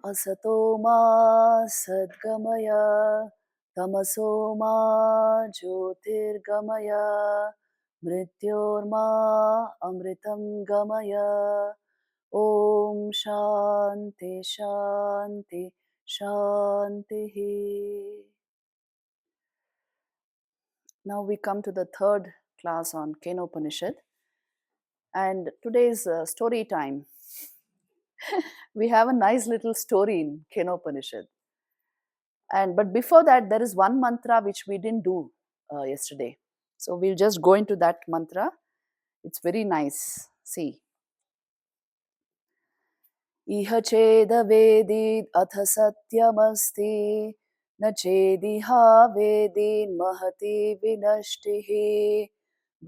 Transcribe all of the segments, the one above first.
asato ma sadgamaya tamaso ma jyotirgamaya mrityorma amritam gamaya. Om Shanti Shanti Shanti. Now we come to the third class on Upanishad, and today's story time. We have a nice little story in Upanishad, and but before that, there is one mantra which we didn't do yesterday. So we'll just go into that mantra. It's very nice. See. इह चेदवेदीद् अथ सत्यमस्ति न चेदिहा वेदीन्महति विनष्टिः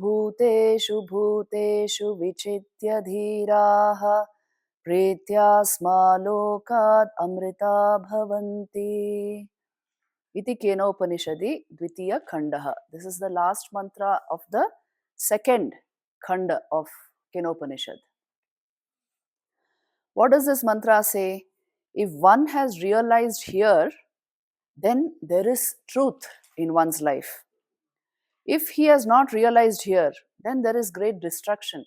भूतेषु भूतेषु विचित्य धीराः प्रीत्यास्मालोकात् अमृता भवन्ति. इति केनोपनिषदि द्वितीय खण्डः. This is the last mantra of the second khanda of Kenopanishad. What does this mantra say? If one has realized here, then there is truth in one's life. If he has not realized here, then there is great destruction.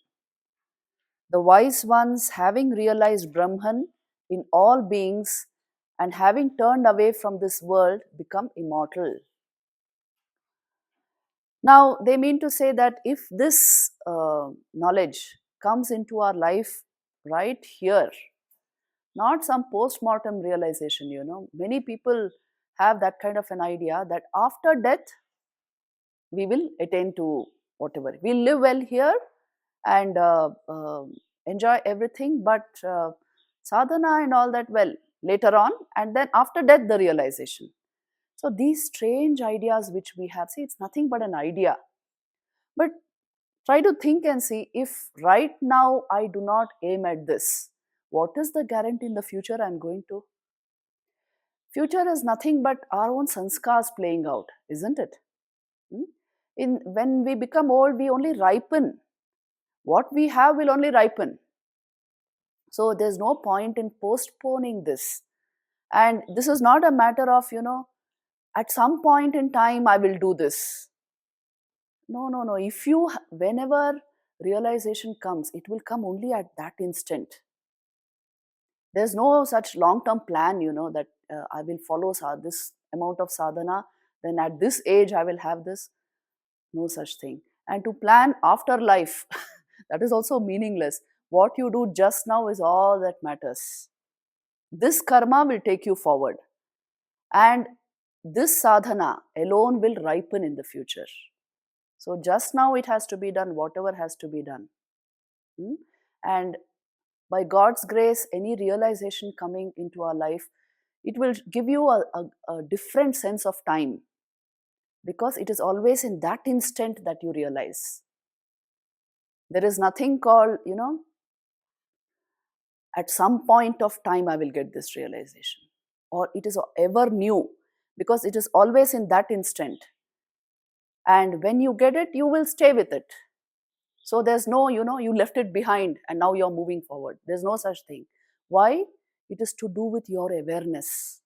The wise ones, having realized Brahman in all beings and having turned away from this world, become immortal. Now, they mean to say that if this knowledge comes into our life right here, not some post-mortem realization, Many people have that kind of an idea that after death, we will attain to whatever. We'll live well here and enjoy everything, but sadhana and all that, well, later on, and then after death, the realization. So these strange ideas which we have, see, it's nothing but an idea. But try to think and see, if right now I do not aim at this, what is the guarantee in the future I'm going to? Future is nothing but our own sanskars playing out, isn't it? When we become old, we only ripen. What we have will only ripen. So there's no point in postponing this. And this is not a matter of, at some point in time I will do this. No. Whenever realization comes, it will come only at that instant. There's no such long-term plan, that I will follow this amount of sadhana, then at this age I will have this. No such thing. And to plan after life, that is also meaningless. What you do just now is all that matters. This karma will take you forward. And this sadhana alone will ripen in the future. So just now it has to be done, whatever has to be done. And by God's grace, any realization coming into our life, it will give you a different sense of time, because it is always in that instant that you realize. There is nothing called, at some point of time I will get this realization, or it is ever new, because it is always in that instant. And when you get it, you will stay with it. So there's no, you left it behind and now you're moving forward. There's no such thing. Why? It is to do with your awareness.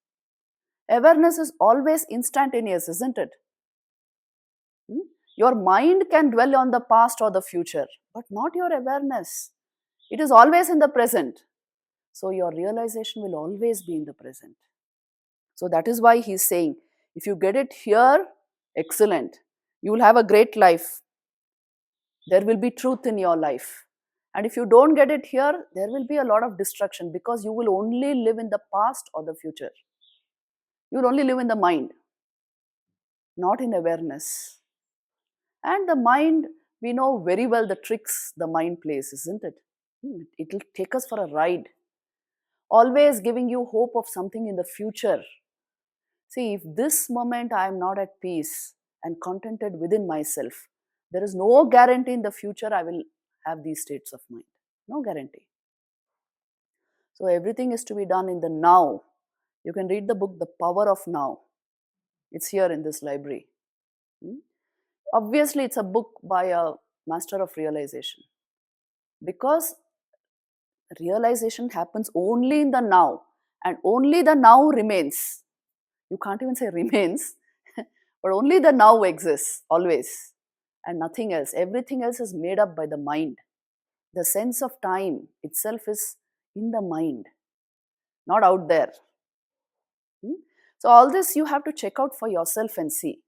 Awareness is always instantaneous, isn't it? Your mind can dwell on the past or the future, but not your awareness. It is always in the present. So your realization will always be in the present. So that is why he's saying, if you get it here, excellent. You will have a great life. There will be truth in your life. And if you don't get it here, there will be a lot of destruction, because you will only live in the past or the future. You will only live in the mind, not in awareness. And the mind, we know very well the tricks the mind plays, isn't it? It will take us for a ride, always giving you hope of something in the future. See, if this moment I am not at peace and contented within myself, there is no guarantee in the future I will have these states of mind. No guarantee. So everything is to be done in the now. You can read the book, The Power of Now. It's here in this library. Obviously, it's a book by a master of realization, because realization happens only in the now. and only the now remains. You can't even say remains, but only the now exists always, and nothing else. Everything else is made up by the mind. The sense of time itself is in the mind, not out there. Hmm? So, all this you have to check out for yourself and see.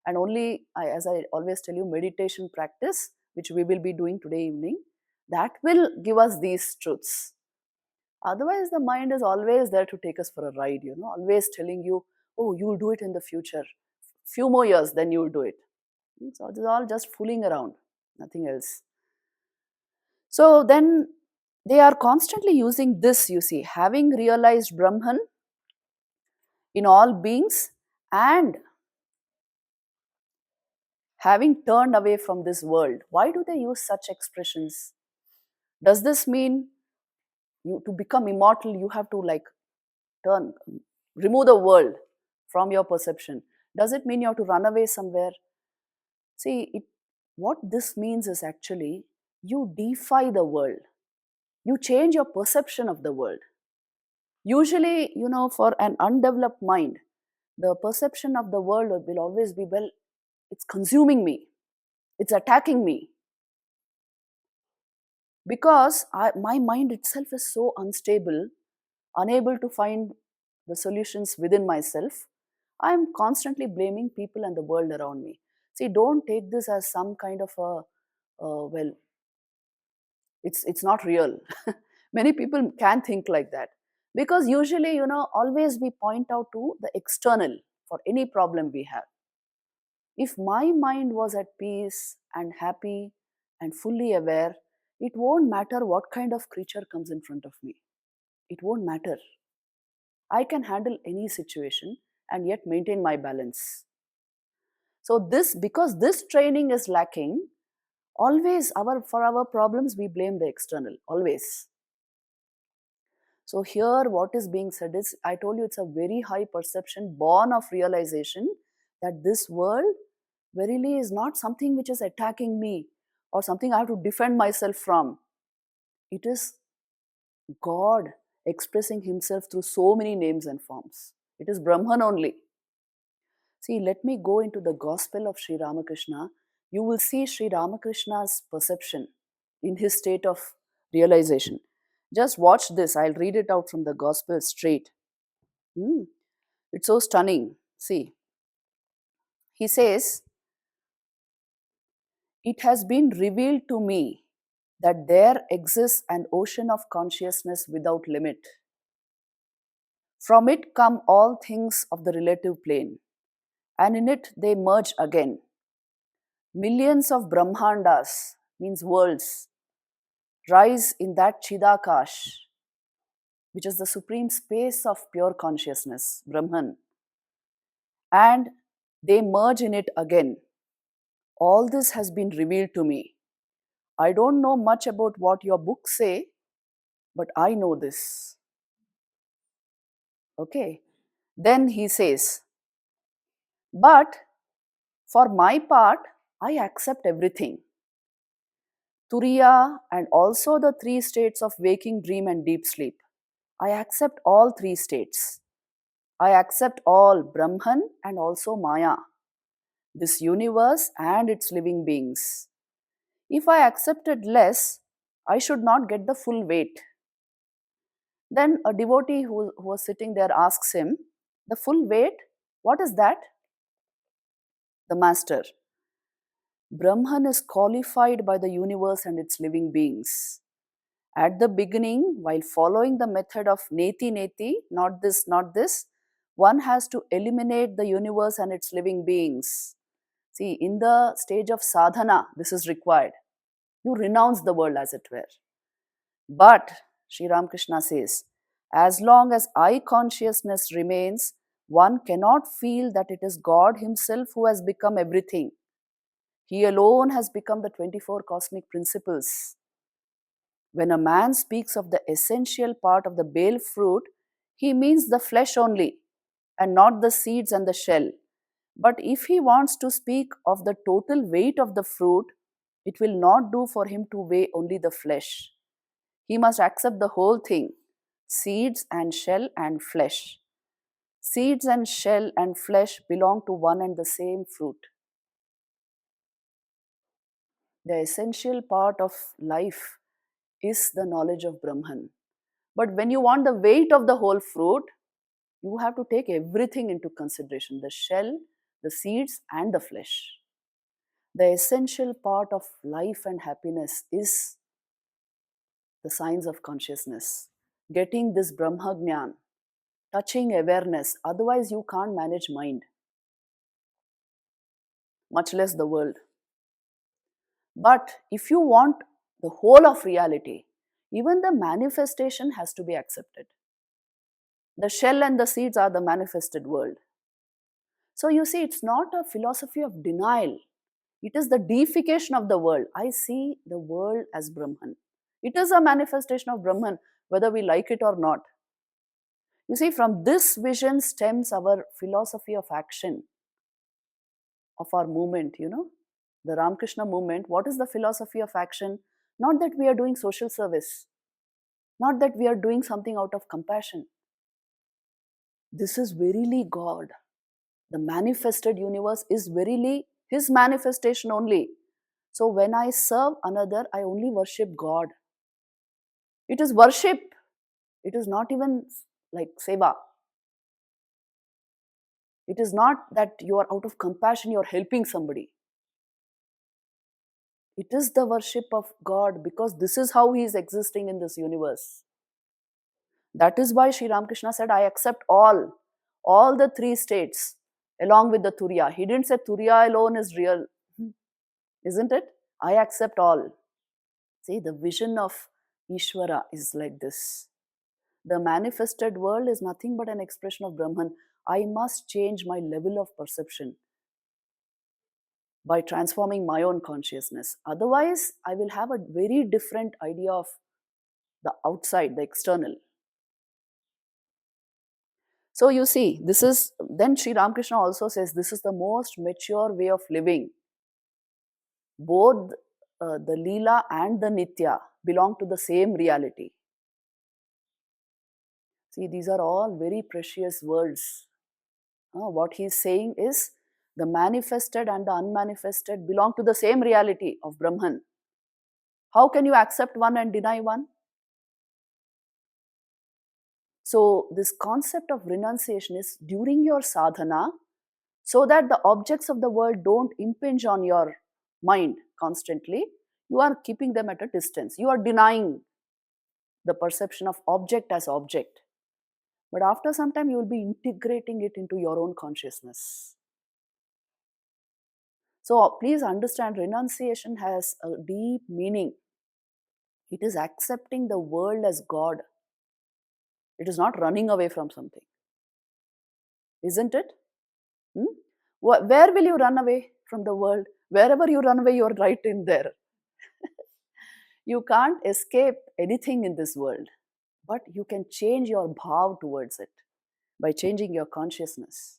And only, as I always tell you, meditation practice, which we will be doing today evening, that will give us these truths. Otherwise, the mind is always there to take us for a ride, always telling you, oh, you'll do it in the future. Few more years, then you'll do it. So, this is all just fooling around, nothing else. So, then they are constantly using this, you see, having realized Brahman in all beings and having turned away from this world. Why do they use such expressions? Does this mean to become immortal, you have to turn, remove the world from your perception? Does it mean you have to run away somewhere? See, what this means is actually you defy the world. You change your perception of the world. Usually, for an undeveloped mind, the perception of the world will always be, well, it's consuming me, it's attacking me. Because my mind itself is so unstable, unable to find the solutions within myself, I am constantly blaming people and the world around me. See, don't take this as some kind of well, it's not real. Many people can think like that. Because usually, always we point out to the external for any problem we have. If my mind was at peace and happy and fully aware, it won't matter what kind of creature comes in front of me. It won't matter. I can handle any situation and yet maintain my balance. So because this training is lacking, always for our problems we blame the external, always. So here what is being said is, I told you it's a very high perception born of realization that this world verily is not something which is attacking me or something I have to defend myself from. It is God expressing himself through so many names and forms. It is Brahman only. See, let me go into the gospel of Sri Ramakrishna. You will see Sri Ramakrishna's perception in his state of realization. Just watch this. I'll read it out from the gospel straight. It's so stunning. See, he says, "It has been revealed to me that there exists an ocean of consciousness without limit. From it come all things of the relative plane, and in it they merge again. Millions of Brahmandas, means worlds, rise in that Chidakash, which is the supreme space of pure consciousness, Brahman, and they merge in it again. All this has been revealed to me. I don't know much about what your books say, but I know this." Okay. Then he says, "But for my part, I accept everything. Turiya and also the three states of waking, dream, and deep sleep. I accept all three states. I accept all Brahman and also Maya, this universe and its living beings. If I accepted less, I should not get the full weight." Then a devotee who was sitting there asks him, "The full weight, what is that?" The master, "Brahman is qualified by the universe and its living beings. At the beginning, while following the method of neti neti, not this, not this, one has to eliminate the universe and its living beings. See, in the stage of sadhana, this is required. You renounce the world, as it were. But, Sri Ramakrishna says, as long as I consciousness remains, one cannot feel that it is God himself who has become everything. He alone has become the 24 cosmic principles. When a man speaks of the essential part of the bale fruit, he means the flesh only and not the seeds and the shell. But if he wants to speak of the total weight of the fruit, it will not do for him to weigh only the flesh. He must accept the whole thing, seeds and shell and flesh. Seeds and shell and flesh belong to one and the same fruit. The essential part of life is the knowledge of Brahman. But when you want the weight of the whole fruit, you have to take everything into consideration, the shell, the seeds, and the flesh. The essential part of life and happiness is the science of consciousness, getting this Brahma Jnana, touching awareness. Otherwise, you can't manage mind, much less the world. But if you want the whole of reality, even the manifestation has to be accepted. The shell and the seeds are the manifested world. So you see, it's not a philosophy of denial. It is the deification of the world. I see the world as Brahman. It is a manifestation of Brahman, whether we like it or not. You see, from this vision stems our philosophy of action, of our movement, the Ramakrishna movement. What is the philosophy of action? Not that we are doing social service, not that we are doing something out of compassion. This is verily God. The manifested universe is verily His manifestation only. So when I serve another, I only worship God. It is worship. It is not even like seva. It is not that you are out of compassion, you are helping somebody. It is the worship of God because this is how He is existing in this universe. That is why Sri Ramakrishna said, I accept all the three states along with the Turiya. He didn't say Turiya alone is real, isn't it? I accept all. See, the vision of Ishvara is like this. The manifested world is nothing but an expression of Brahman. I must change my level of perception by transforming my own consciousness. Otherwise, I will have a very different idea of the outside, the external. So you see, this is, then Sri Ramakrishna also says, this is the most mature way of living. Both the Leela and the Nitya belong to the same reality. See, these are all very precious words. What he is saying is, the manifested and the unmanifested belong to the same reality of Brahman. How can you accept one and deny one? So, this concept of renunciation is during your sadhana, so that the objects of the world don't impinge on your mind constantly. You are keeping them at a distance. You are denying the perception of object as object. But after some time, you will be integrating it into your own consciousness. So please understand, renunciation has a deep meaning. It is accepting the world as God. It is not running away from something. Isn't it? Where will you run away from the world? Wherever you run away, you're right in there. You can't escape anything in this world, but you can change your bhav towards it by changing your consciousness.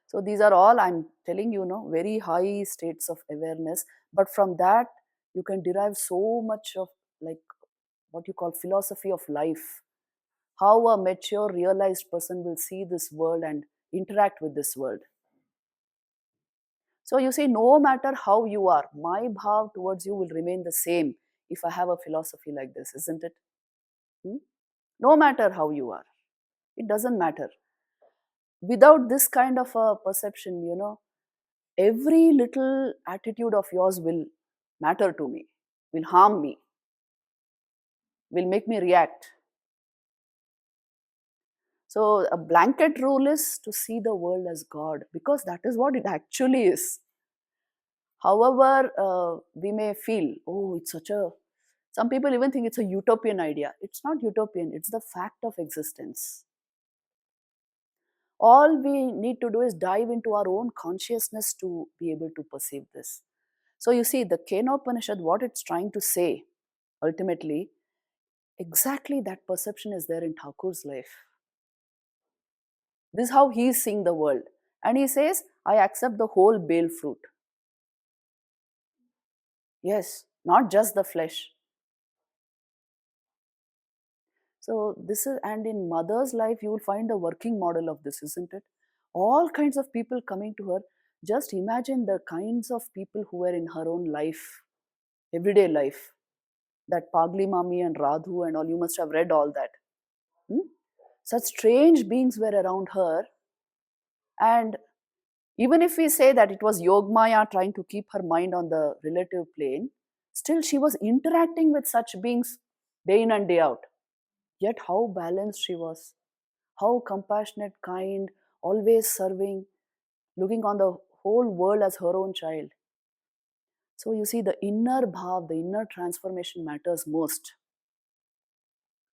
So these are all, I'm telling you, very high states of awareness. But from that, you can derive so much of like what you call philosophy of life. How a mature, realized person will see this world and interact with this world. So you see, no matter how you are, my bhav towards you will remain the same if I have a philosophy like this, isn't it? No matter how you are, it doesn't matter. Without this kind of a perception, every little attitude of yours will matter to me, will harm me, will make me react. So a blanket rule is to see the world as God, because that is what it actually is. However, we may feel, oh, it's such a, some people even think it's a utopian idea. It's not utopian, it's the fact of existence. All we need to do is dive into our own consciousness to be able to perceive this. So you see, the Kena Upanishad, what it's trying to say, ultimately, exactly that perception is there in Thakur's life. This is how he is seeing the world. And he says, I accept the whole bale fruit. Yes, not just the flesh. So this is, and in mother's life, you will find the working model of this, isn't it? All kinds of people coming to her. Just imagine the kinds of people who were in her own life, everyday life. That Pagli Mami and Radhu and all, you must have read all that. Hmm? Such strange beings were around her. And even if we say that it was Yogmaya trying to keep her mind on the relative plane, still she was interacting with such beings day in and day out. Yet how balanced she was, how compassionate, kind, always serving, looking on the whole world as her own child. So you see, the inner bhav, the inner transformation matters most.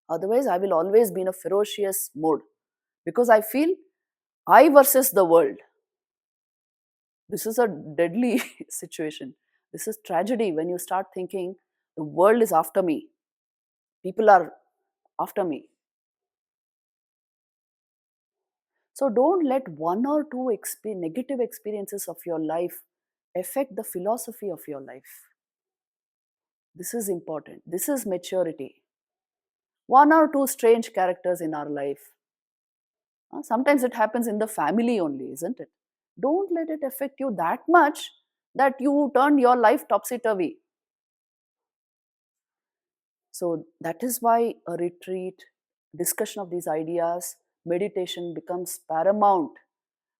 Otherwise, I will always be in a ferocious mode because I feel I versus the world. This is a deadly situation. This is tragedy when you start thinking the world is after me, people are after me. So don't let one or two negative experiences of your life affect the philosophy of your life. This is important. This is maturity. One or two strange characters in our life. Sometimes it happens in the family only, isn't it? Don't let it affect you that much that you turn your life topsy turvy. So that is why a retreat, discussion of these ideas, meditation becomes paramount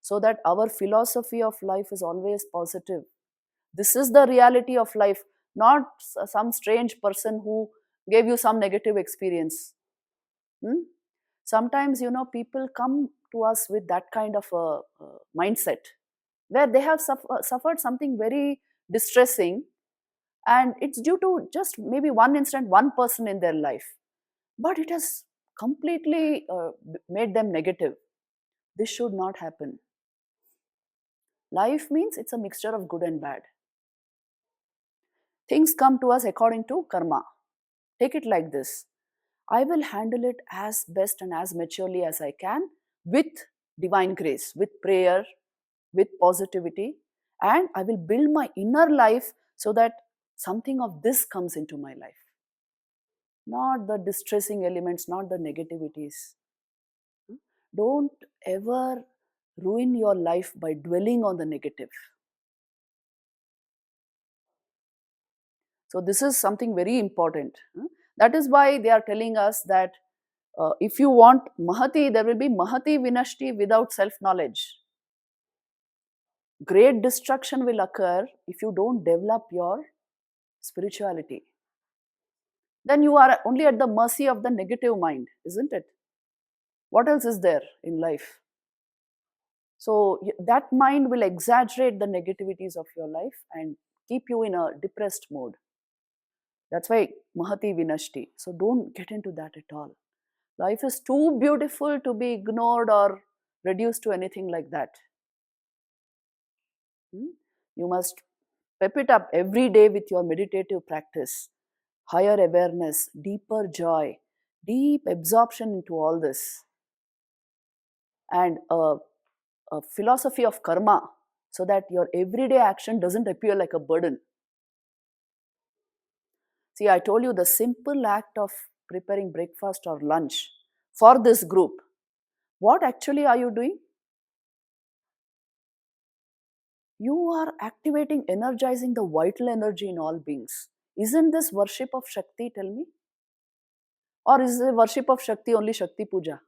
so that our philosophy of life is always positive. This is the reality of life, not some strange person who gave you some negative experience. Hmm? Sometimes, people come to us with that kind of a mindset where they have suffered something very distressing, and it's due to just maybe one instant, one person in their life, but it has completely made them negative. This should not happen. Life means it's a mixture of good and bad. Things come to us according to karma. Take it like this: I will handle it as best and as maturely as I can, with divine grace, with prayer, with positivity, and I will build my inner life so that something of this comes into my life. Not the distressing elements, not the negativities. Don't ever ruin your life by dwelling on the negative. So, this is something very important. That is why they are telling us that if you want Mahati, there will be Mahati Vinashti without self knowledge. Great destruction will occur if you don't develop your spirituality. Then you are only at the mercy of the negative mind, isn't it? What else is there in life? So that mind will exaggerate the negativities of your life and keep you in a depressed mode. That's why Mahati Vinashti. So don't get into that at all. Life is too beautiful to be ignored or reduced to anything like that. You must pep it up every day with your meditative practice, higher awareness, deeper joy, deep absorption into all this, and a philosophy of karma so that your everyday action doesn't appear like a burden. See, I told you the simple act of preparing breakfast or lunch for this group. What actually are you doing? You are activating, energizing the vital energy in all beings. Isn't this worship of Shakti, tell me? Or is the worship of Shakti only Shakti Puja?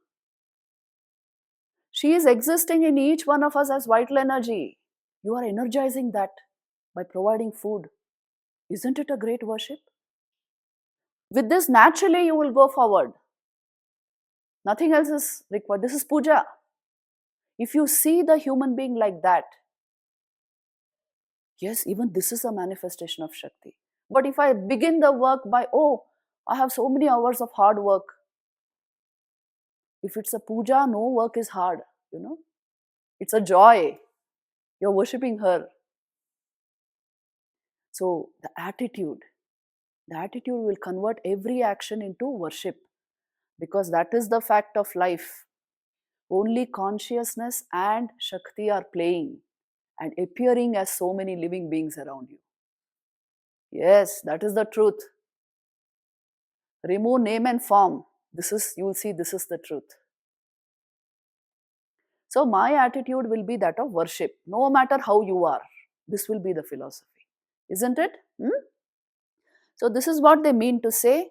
She is existing in each one of us as vital energy. You are energizing that by providing food. Isn't it a great worship? With this, naturally, you will go forward. Nothing else is required. This is puja. If you see the human being like that, yes, even this is a manifestation of Shakti. But if I begin the work by, oh, I have so many hours of hard work. If it's a puja, no work is hard, you know. It's a joy. You're worshipping her. So the attitude will convert every action into worship, because that is the fact of life. Only consciousness and Shakti are playing and appearing as so many living beings around you. Yes, that is the truth. Remove name and form. This is, you will see, this is the truth. So my attitude will be that of worship, no matter how you are. This will be the philosophy, isn't it? Hmm? So this is what they mean to say.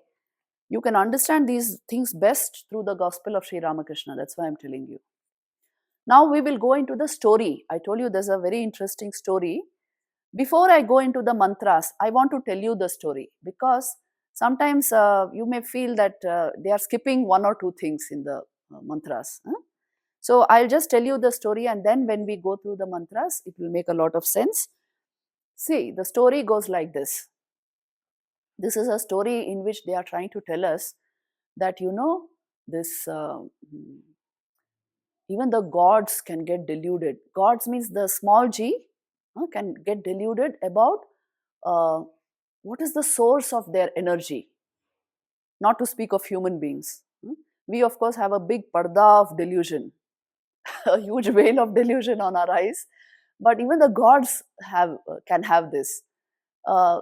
You can understand these things best through the gospel of Sri Ramakrishna. That's why I'm telling you. Now we will go into the story. I told you there's a very interesting story. Before I go into the mantras, I want to tell you the story, because sometimes you may feel that they are skipping one or two things in the mantras. Huh? So I'll just tell you the story, and then when we go through the mantras, it will make a lot of sense. See, the story goes like this. This is a story in which they are trying to tell us that, this even the gods can get deluded. Gods means the small g, can get deluded about uh, what is the source of their energy, not to speak of human beings. We, of course, have a big parda of delusion, a huge veil of delusion on our eyes, but even the gods can have this. Uh,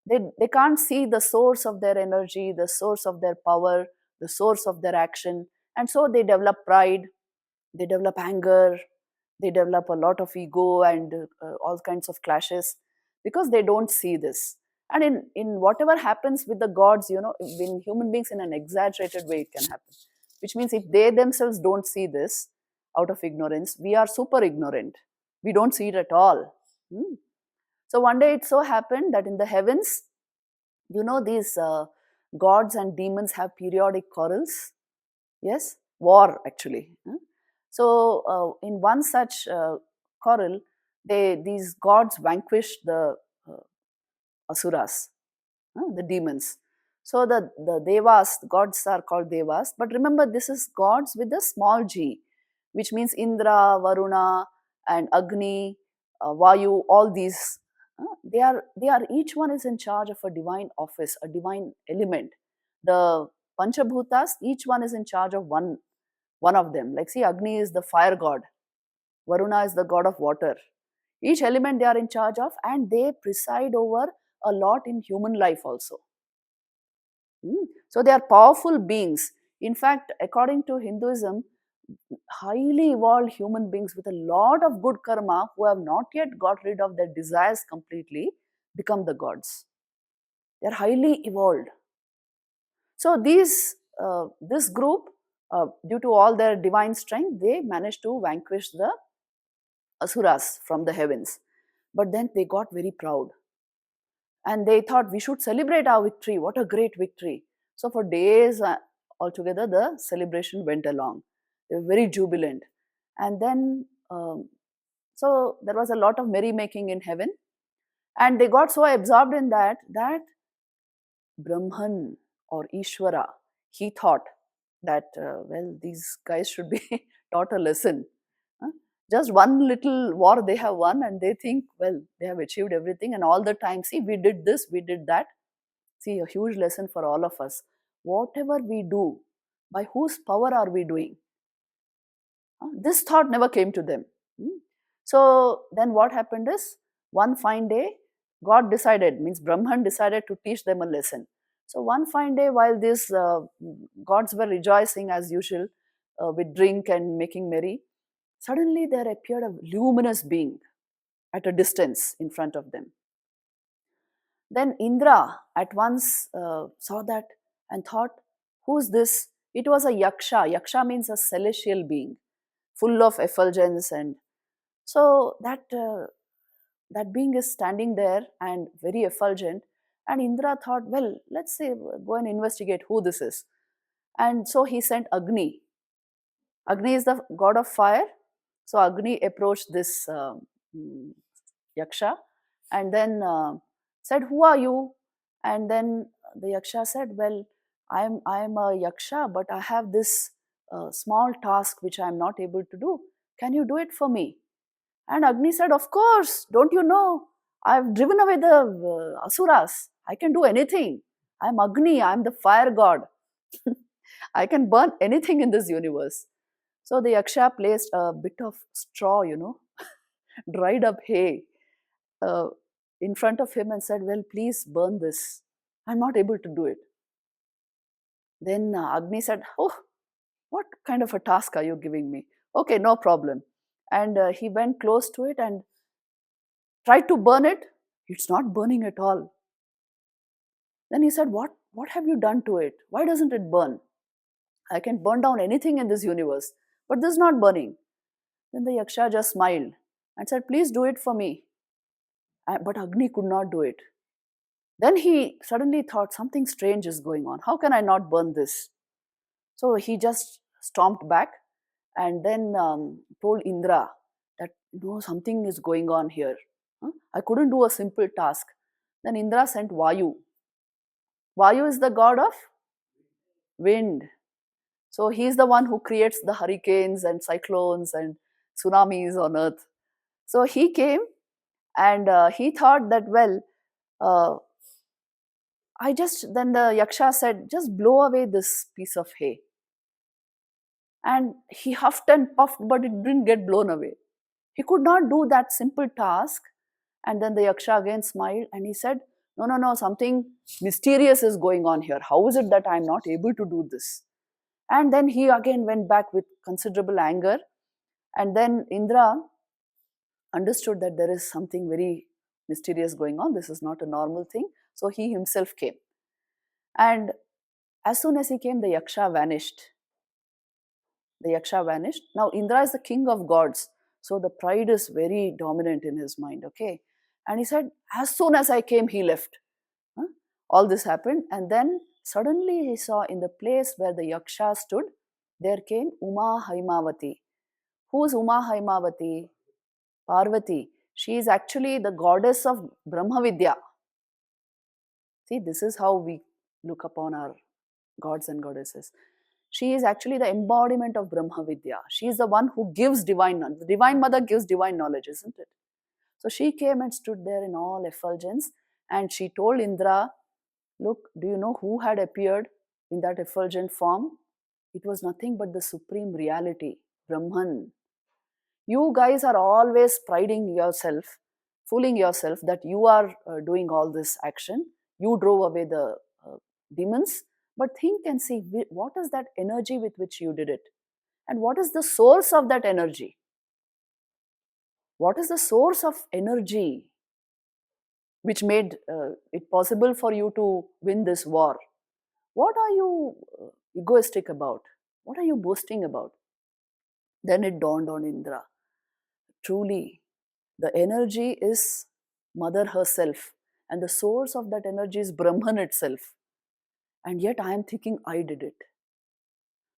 they can't see the source of their energy, the source of their power, the source of their action, and so they develop pride, they develop anger, they develop a lot of ego and all kinds of clashes, because they don't see this. And in whatever happens with the gods, in human beings, in an exaggerated way it can happen, which means if they themselves don't see this, out of ignorance, we are super ignorant, we don't see it at all. Hmm. So one day it so happened that in the heavens, these gods and demons have periodic quarrels. Yes, war actually. So in one such quarrel, these gods vanquished the uh, asuras, the demons. So the devas, gods are called devas, but remember this is gods with a small g, which means Indra, Varuna, and Agni, Vayu. All these, they are each one is in charge of a divine office, a divine element. The Panchabhutas, each one is in charge of one of them. Like, see, Agni is the fire god, Varuna is the god of water. Each element they are in charge of, and they preside over a lot in human life also. So they are powerful beings. In fact, according to Hinduism, highly evolved human beings with a lot of good karma who have not yet got rid of their desires completely become the gods. They are highly evolved. So this group, due to all their divine strength, they managed to vanquish the asuras from the heavens. But then they got very proud, and they thought we should celebrate our victory. What a great victory! So for days altogether, the celebration went along. They were very jubilant, and then so there was a lot of merrymaking in heaven, and they got so absorbed in that Brahman or Ishvara, he thought that, well, these guys should be taught a lesson. Huh? Just one little war they have won, and they think, well, they have achieved everything, and all the time, see, we did this, we did that. See, a huge lesson for all of us. Whatever we do, by whose power are we doing? This thought never came to them. So then what happened is, one fine day, God decided, means Brahman decided to teach them a lesson. So one fine day, while these gods were rejoicing as usual with drink and making merry, suddenly there appeared a luminous being at a distance in front of them. Then Indra at once saw that and thought, who's this? It was a yaksha. Yaksha means a celestial being, full of effulgence, and so that being is standing there and very effulgent. And Indra thought, well, let's say go and investigate who this is. And so he sent Agni. Agni is the god of fire. So Agni approached this mm, yaksha, and then said, "Who are you?" And then the yaksha said, "Well, I'm a yaksha, but I have this small task which I am not able to do. Can you do it for me?" And Agni said, "Of course, don't you know? I've driven away the asuras. I can do anything. I'm Agni, I'm the fire god. I can burn anything in this universe." So the Yaksha placed a bit of straw, dried up hay, uh, in front of him and said, "Well, please burn this. I'm not able to do it." Then Agni said, "Oh, what kind of a task are you giving me? Okay, no problem." And he went close to it and tried to burn it. It's not burning at all. Then he said, What have you done to it? Why doesn't it burn? I can burn down anything in this universe, but this is not burning. Then the Yaksha just smiled and said, Please do it for me. But Agni could not do it. Then he suddenly thought, Something strange is going on. How can I not burn this? So he just stomped back and then told Indra that, No, something is going on here. Huh? I couldn't do a simple task. Then Indra sent Vayu. Vayu is the god of wind. So he's the one who creates the hurricanes and cyclones and tsunamis on earth. So he came and he thought that, well, uh, then the Yaksha said, just blow away this piece of hay. And he huffed and puffed, but it didn't get blown away. He could not do that simple task. And then the Yaksha again smiled and he said, No, no, no, something mysterious is going on here. How is it that I'm not able to do this? And then he again went back with considerable anger. And then Indra understood that there is something very mysterious going on. This is not a normal thing. So he himself came. And as soon as he came, the Yaksha vanished. The Yaksha vanished. Now Indra is the king of gods. So the pride is very dominant in his mind. Okay. And he said, as soon as I came, he left. Huh? All this happened. And then suddenly he saw in the place where the Yaksha stood, there came Uma Haimavati. Who is Uma Haimavati? Parvati. She is actually the goddess of Brahma Vidya. See, this is how we look upon our gods and goddesses. She is actually the embodiment of Brahma Vidya. She is the one who gives divine knowledge. The Divine Mother gives divine knowledge, isn't it? So she came and stood there in all effulgence and she told Indra, Look, do you know who had appeared in that effulgent form? It was nothing but the supreme reality, Brahman. You guys are always priding yourself, fooling yourself that you are doing all this action. You drove away the demons. But think and see, what is that energy with which you did it? And what is the source of that energy? What is the source of energy which made it possible for you to win this war? What are you egoistic about? What are you boasting about? Then it dawned on Indra. Truly, the energy is Mother herself, and the source of that energy is Brahman itself. And yet I am thinking I did it.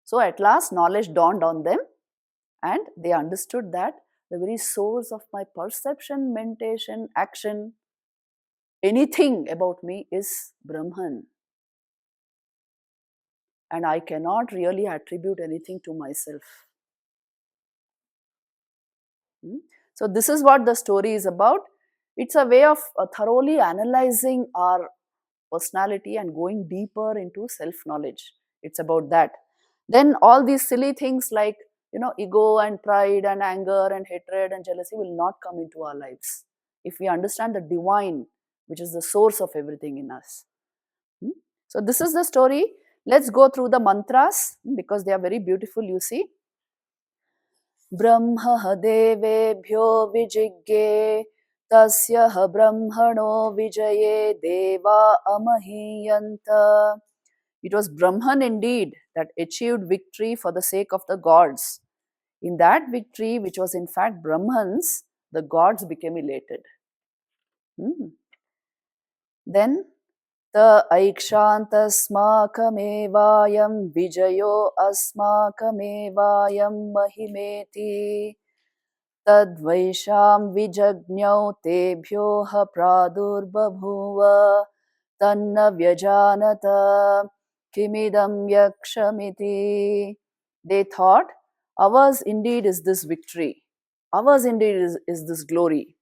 So at last, knowledge dawned on them, and they understood that the very source of my perception, mentation, action, anything about me is Brahman. And I cannot really attribute anything to myself. So this is what the story is about. It's a way of thoroughly analyzing our personality and going deeper into self-knowledge. It's about that. Then all these silly things like, ego and pride and anger and hatred and jealousy will not come into our lives if we understand the divine, which is the source of everything in us. So this is the story. Let's go through the mantras because they are very beautiful, you see. Brahma devebhyo vijigye tasya brahmano vijaye deva amahiyanta. It was Brahman indeed that achieved victory for the sake of the gods. In that victory, which was in fact Brahman's, the gods became elated. Then the aikshantasmakamevayam vijayo asmakamevayam mahimeti tadvaisham vijagnyau tebhyoha pradurbabhuva tanna vyajanata kimidam yakshamiti. They thought, ours indeed is this victory. Ours indeed is this glory.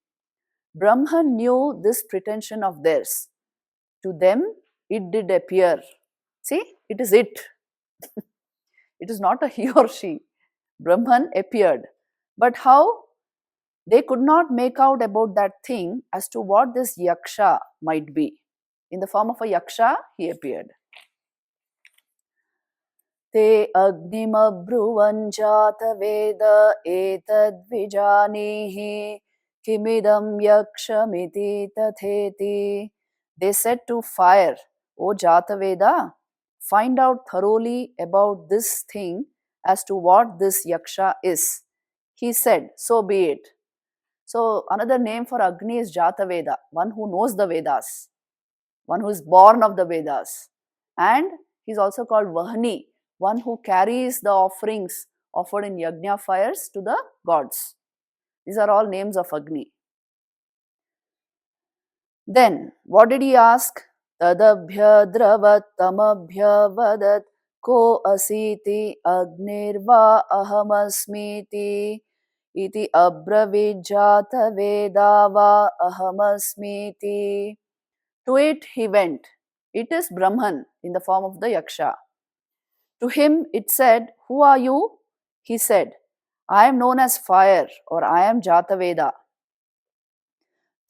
Brahman knew this pretension of theirs. To them, it did appear. See, it is it. It is not a he or she. Brahman appeared. But how? They could not make out about that thing as to what this Yaksha might be. In the form of a Yaksha, he appeared. Te agnimabruvan jataveda etadvijanihi kimidam yakshamiti tatheti. They said to fire, O Jataveda, find out thoroughly about this thing as to what this yaksha is. He said, so be it. So another name for Agni is Jataveda, one who knows the Vedas, one who is born of the Vedas. And he is also called Vahani, one who carries the offerings offered in yajna fires to the gods. These are all names of Agni. Then, what did he ask? Tadabhya dravatamabhya vadat ko asiti agnirva ahamasmiti iti abravijata vedava ahamasmiti. To it he went. It is Brahman in the form of the Yaksha. To him it said, Who are you? He said, I am known as fire, or I am Jataveda.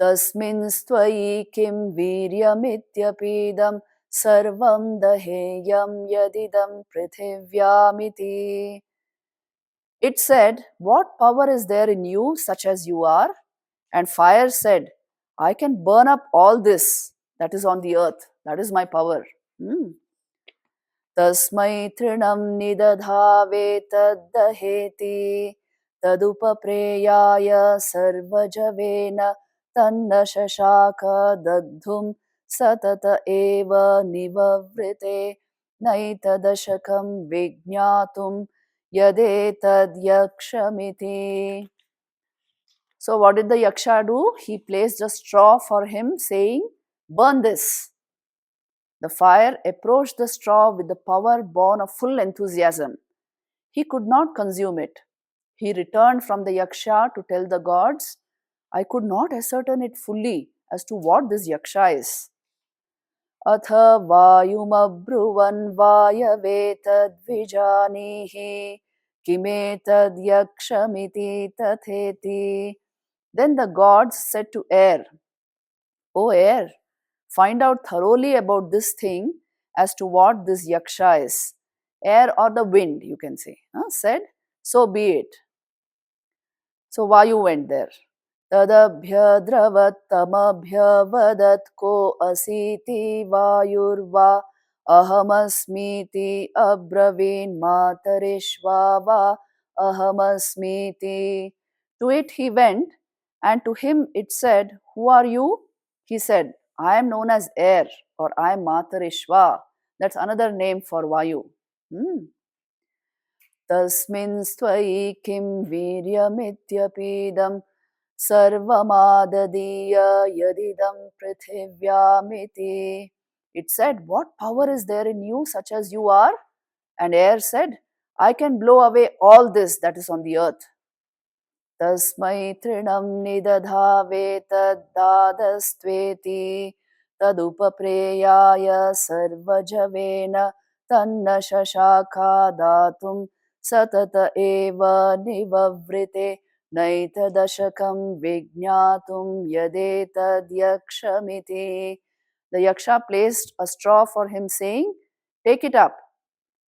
Tasmin stvai kim viryamityapidam sarvam daheyam yadidam prithivyamiti. It said, What power is there in you, such as you are? And fire said, I can burn up all this that is on the earth. That is my power. Tasmai trinam nidadhave taddaheti tadupapreyaya sarvajavena tanna shashaka dagdhum satata eva nivavrite naitadashakam vijñatum yadetad yakshamiti. So what did the yaksha do? He placed a straw for him, saying, burn this. The fire approached the straw with the power born of full enthusiasm. He could not consume it. He returned from the yaksha to tell the gods, I could not ascertain it fully as to what this yaksha is. Atha vayumabruvan vayavetad vijanihi kimetad yakshamiti tatheti. Then the gods said to air, O air, find out thoroughly about this thing as to what this yaksha is. Air or the wind, you can say, said, so be it. So Vayu went there. Tadabhya dravatamabhya vadat ko asiti vayurva ahamasmiti abravin matarishvava ahamasmiti. To it he went, and to him it said, Who are you? He said, I am known as air, or I am Matarishva. That's another name for Vayu. Tasmin stvai kim viryamityapidam sarvamadadiya yadidam prithivyamiti. It said, What power is there in you, such as you are? And air said, I can blow away all this that is on the earth. Tasmai trinam nidadhave taddadastveti tadupapreyaya sarvajavena tanna shashaka datum satata eva nivavrite naitadashakam vijñatum yadetad yakshamiti. The yaksha placed a straw for him, saying, Take it up.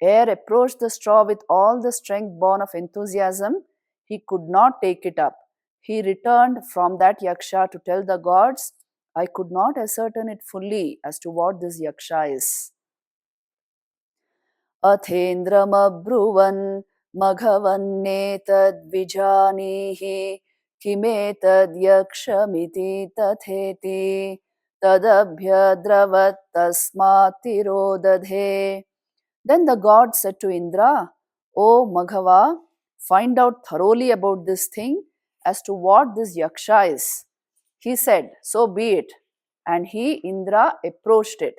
Air approached the straw with all the strength born of enthusiasm. He could not take it up. He returned from that yaksha to tell the gods, I could not ascertain it fully as to what this yaksha is. Athendramabruvan maghavannetad vijanihi kimetad yakshamiti tatheti tadabhya dravat tasmatirodadhe. Then the god said to Indra, O Maghava, find out thoroughly about this thing as to what this yaksha is. He said, So be it. And he, Indra, approached the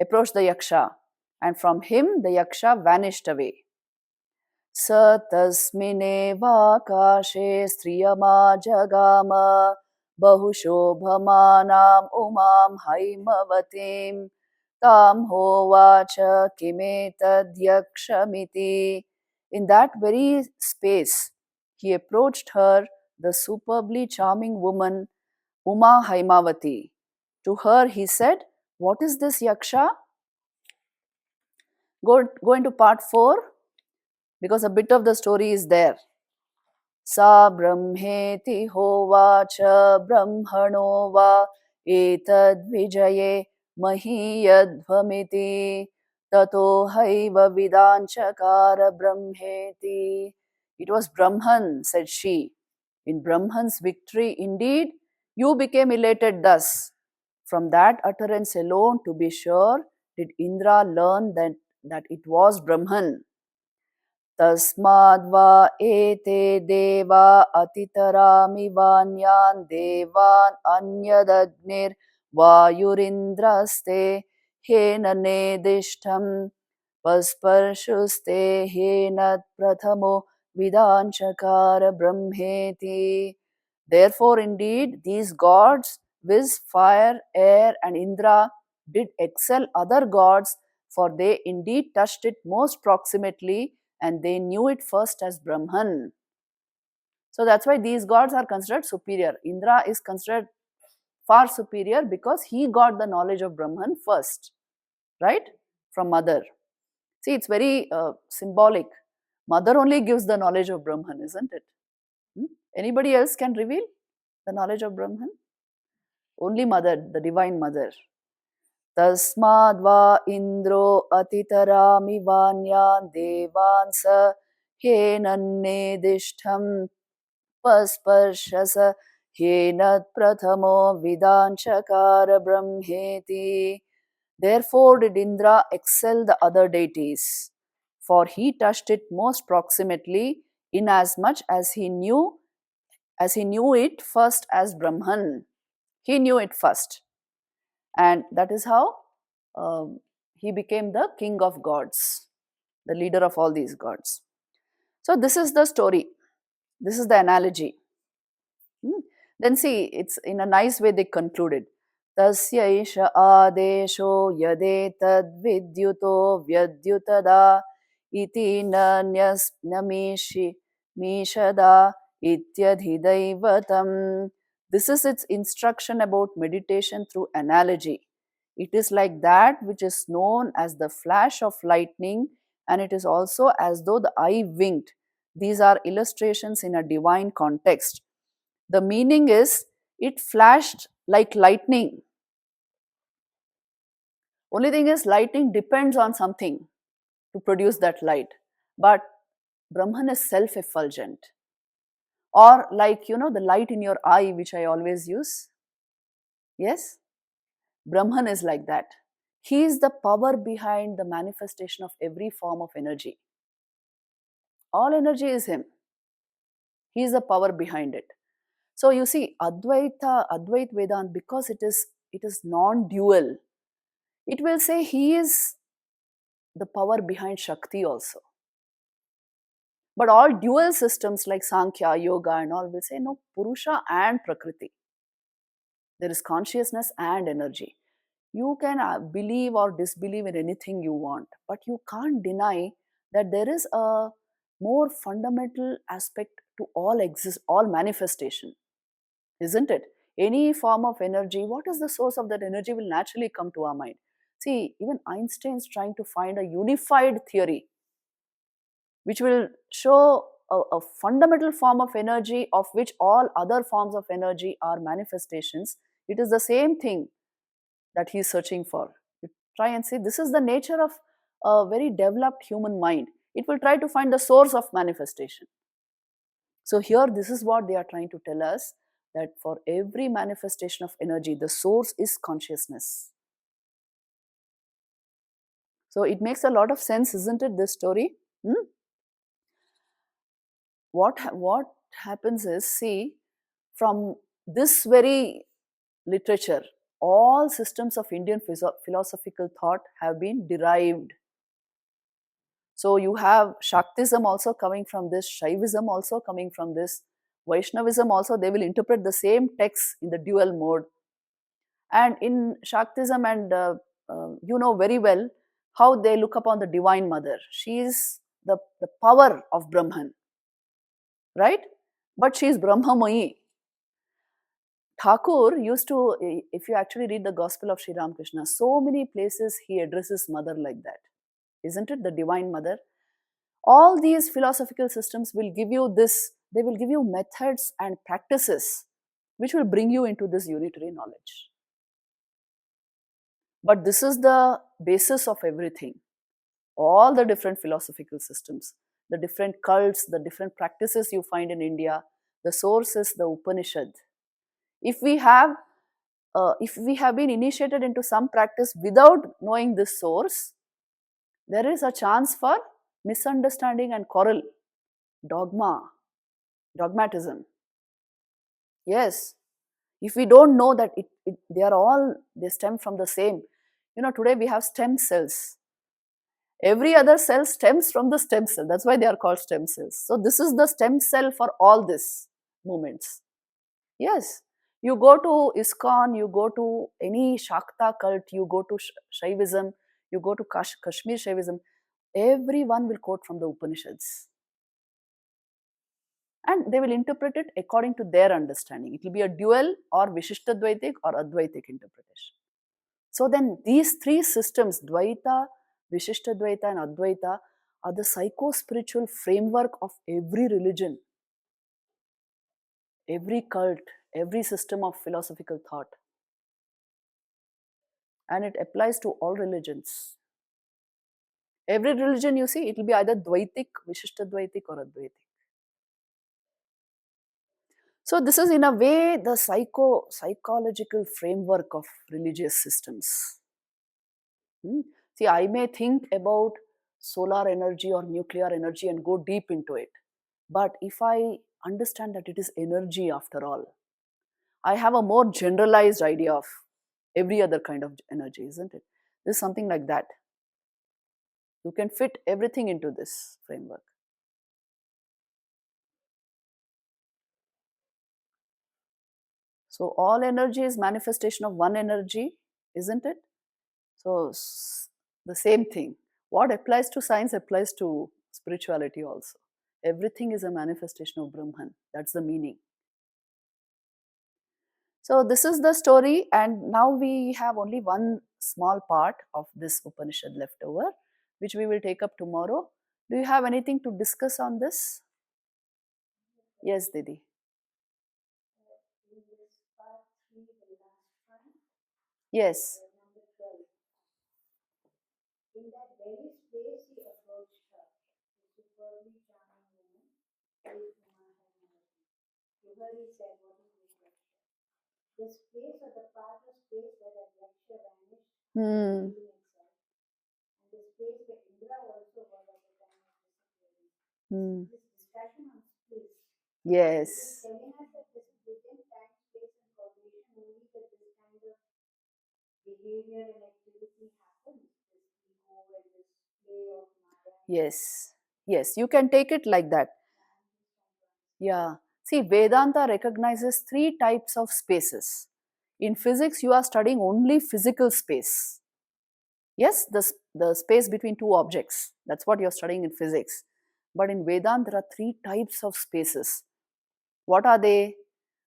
yaksha, and from him the yaksha vanished away. Sa tasmineva kashe striyama jagama bahushobhamanam umam haimavatim tam hovacha kimetad yakshamiti. In that very space, he approached her, the superbly charming woman Uma Haimavati. To her he said, What is this yaksha? Go into part 4 because a bit of the story is there. Sa brahmeti hovacha brahmano va etad vijaye mahiyadvamiti tato haiva vidanchakara brahmeti. It was Brahman, said she. In Brahman's victory, indeed, you became elated thus. From that utterance alone, to be sure, did Indra learn that it was Brahman. तस्माद्वा एते देवा अतितरामिवान्यान् देवान् अन्यदग्निर्वायुरिन्द्रस्ते हेन नेदिष्टं पस्पर्शुस्ते हेन प्रथमो vidanchakara brahmeti. Therefore, indeed, these gods, viz. Fire, air, and Indra, did excel other gods, for they indeed touched it most proximately and they knew it first as Brahman. So that's why these gods are considered superior. Indra is considered far superior because he got the knowledge of Brahman first, right? From mother. See, it's very symbolic. Mother only gives the knowledge of Brahman, isn't it? Anybody else can reveal the knowledge of Brahman? Only mother, the divine mother. Tasmadva indro atitaramivanyan devansa henannedishtham pasparshasa henat prathamo vidanchakara brahmeti. Therefore did Indra excel the other deities, for he touched it most proximately, inasmuch as he knew it first as Brahman. He knew it first. And that is how he became the king of gods, the leader of all these gods. So this is the story. This is the analogy. Then see, it's in a nice way they concluded. Tasya isha adesho yadetad vidyuto vyadyutada iti nanyas namishi mishada ityadhidaivatam. This is its instruction about meditation through analogy. It is like that which is known as the flash of lightning, and it is also as though the eye winked. These are illustrations in a divine context. The meaning is it flashed like lightning. Only thing is, lightning depends on something to produce that light. But Brahman is self effulgent. Or, like, the light in your eye, which I always use. Yes? Brahman is like that. He is the power behind the manifestation of every form of energy. All energy is him. He is the power behind it. So you see, Advait Vedant, because it is non-dual, it will say he is the power behind Shakti also. But all dual systems like Sankhya, Yoga and all will say no, Purusha and Prakriti. There is consciousness and energy. You can believe or disbelieve in anything you want, but you can't deny that there is a more fundamental aspect to all manifestation, isn't it? Any form of energy, what is the source of that energy will naturally come to our mind. See, even Einstein's trying to find a unified theory which will show a fundamental form of energy of which all other forms of energy are manifestations. It is the same thing that he is searching for. You try and see, this is the nature of a very developed human mind. It will try to find the source of manifestation. So here, this is what they are trying to tell us, that for every manifestation of energy, the source is consciousness. So it makes a lot of sense, isn't it, this story? What happens is, see, from this very literature, all systems of Indian philosophical thought have been derived. So you have Shaktism also coming from this, Shaivism also coming from this, Vaishnavism also, they will interpret the same text in the dual mode. And in Shaktism, and you know very well how they look upon the Divine Mother. She is the power of Brahman, right? But she is Brahmamayi. Thakur used to, if you actually read the Gospel of Sri Ramakrishna, so many places he addresses mother like that. isn't it? The Divine Mother. All these philosophical systems will give you this, they will give you methods and practices which will bring you into this unitary knowledge. But this is the basis of everything. All the different philosophical systems, the different cults, the different practices you find in India, the source is the Upanishad. If we have been initiated into some practice without knowing this source, there is a chance for misunderstanding and quarrel, dogmatism. Yes, if we don't know that they stem from the same. Today we have stem cells. Every other cell stems from the stem cell. That's why they are called stem cells. So this is the stem cell for all these movements. Yes, you go to ISKCON, you go to any Shakta cult, you go to Shaivism, you go to Kashmir Shaivism, everyone will quote from the Upanishads. And they will interpret it according to their understanding. It will be a dual or Vishishtadvaitik or Advaitik interpretation. So then these three systems, Dvaita, Vishishtadvaita and Advaita, are the psycho-spiritual framework of every religion, every cult, every system of philosophical thought. And it applies to all religions. Every religion you see, it will be either Dvaitik, Vishishtadvaitik or Advaitik. So this is in a way the psychological framework of religious systems. See, I may think about solar energy or nuclear energy and go deep into it. But if I understand that it is energy after all, I have a more generalized idea of every other kind of energy, isn't it? This is something like that. You can fit everything into this framework. So all energy is manifestation of one energy, isn't it? So the same thing. What applies to science applies to spirituality also. Everything is a manifestation of Brahman. That's the meaning. So this is the story, and now we have only one small part of this Upanishad left over, which we will take up tomorrow. Do you have anything to discuss on this? Yes, Didi. Yes. Hmm. Hmm. Yes. Yes. Yes, you can take it like that. Yeah. See, Vedanta recognizes three types of spaces. In physics, you are studying only physical space. Yes, the space between two objects. That's what you're studying in physics. But in Vedanta, there are three types of spaces. What are they?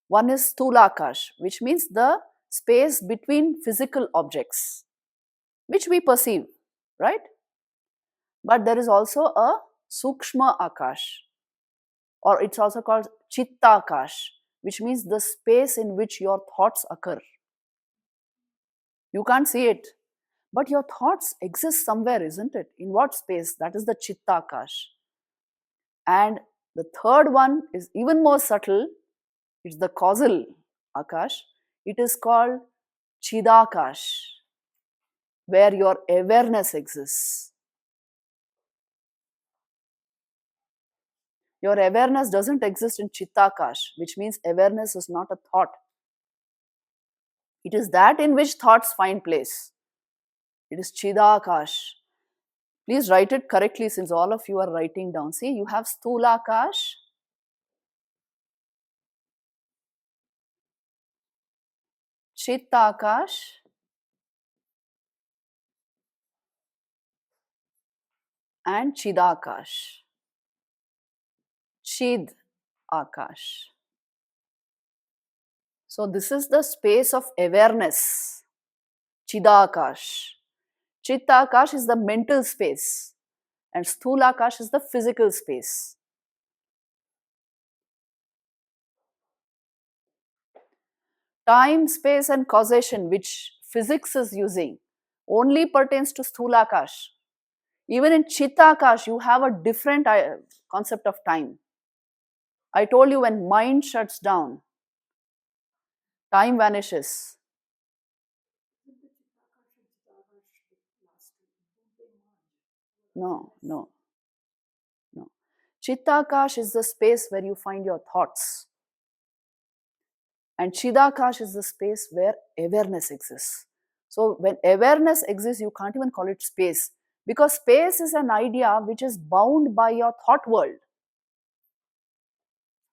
One is Stulakash, which means the space between physical objects, which we perceive, right? But there is also a Sukshma Akash, or it's also called Chittakash, which means the space in which your thoughts occur. You can't see it, but your thoughts exist somewhere, isn't it? In what space? That is the Chittakash. And the third one is even more subtle. It's the causal Akash. It is called Chidakash, where your awareness exists. Your awareness doesn't exist in Chittakash, which means awareness is not a thought. It is that in which thoughts find place. It is Chidakash. Please write it correctly since all of you are writing down. See, you have Stulakash, Chittakash, and Chidakash. Chid Akash. So this is the space of awareness, Chidakash. Chittakash is the mental space and Sthulakash is the physical space. Time, space and causation which physics is using only pertains to Sthulakash. Even in Chittakash, you have a different concept of time. I told you when mind shuts down, time vanishes. No, no, no. Chittakash is the space where you find your thoughts. And Chidakash is the space where awareness exists. So when awareness exists, you can't even call it space. Because space is an idea which is bound by your thought world.